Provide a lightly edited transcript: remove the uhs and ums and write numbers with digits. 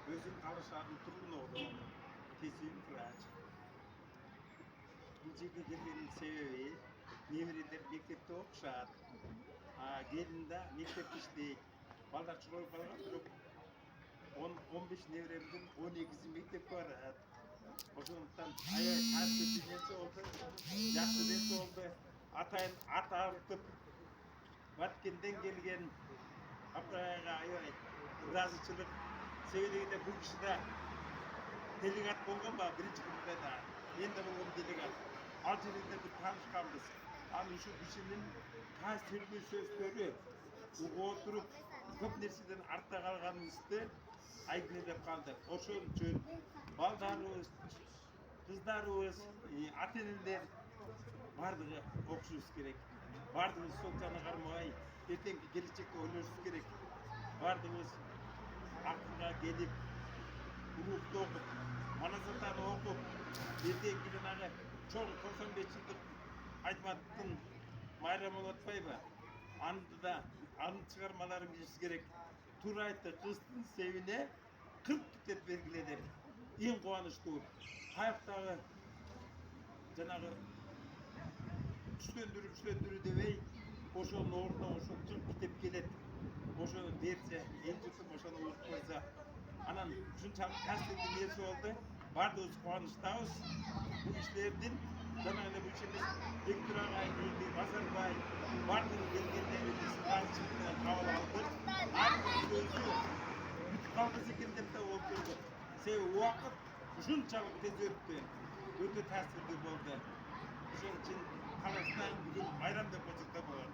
Özüm Alışar'ın turunu oldu. Kesin Kıraç. Bu жерге келгеннің себебі немерелер мектепте оқышат. Келін да мектепте іштейді. Балдар чыгып калган, бирок 10-15 немеремдин 12-си мектепке барат. Ошондуктан аябай таасирдүү нерсе болду. Жакшы нерсе болду. Атайын ат артып Баткенден келген Абдрайга аябай ыраазычылык. Себеби дегенде бул киши да делегат болгон ба биринчи курултайда. Мен да болгом делегат. Ал жерде бир таанышканбыз. Ал ушул кишинин таасирдүү сөздөрү угуп отуруп көп нерседен артта калганыбызды айгинелеп калды. Ошол үчүн балдарыбыз, кыздарыбыз, ата энелер бардыгы окушубуз керек. Бардыгыбыз сол жана кармабай, эртеңки келечекти ойлошубуз керек. Бардыгыбыз акылга келип, улукту окуп, маназатаны окуп, эртеңки жанагы чоң 95 жылдык Айтматтын майрамы болуп атпайбы? Аны да, анын чыгармаларын билишибиз керек. Туура айтты, кыздын себине 40 деп белгиледи. Эң кубанычтуу. Каяктагы жанагы түшкөндүрүү дебей, ошонун ордуна ошо 40 китеп келет. Ошону берсе, эл журтум ошону угуп койсо, анан ушунчалык таасирдүү нерсе болду. Бардыгыбыз кубанычтабыз. Бул кишилердин жана эле бул ишimiz Бектур агай, Базарбай, бардыгы келгендерибизди сыйынчылык менен кабыл алдык. Ар бирибиз өзү бүтүп калбаса экен деп да отурдук. Себеби убакыт ушунчалык тез өттү. Өтө таасирдүү болду. Ошон үчүн Казакстан бүгүн майрам деп койсок да болот.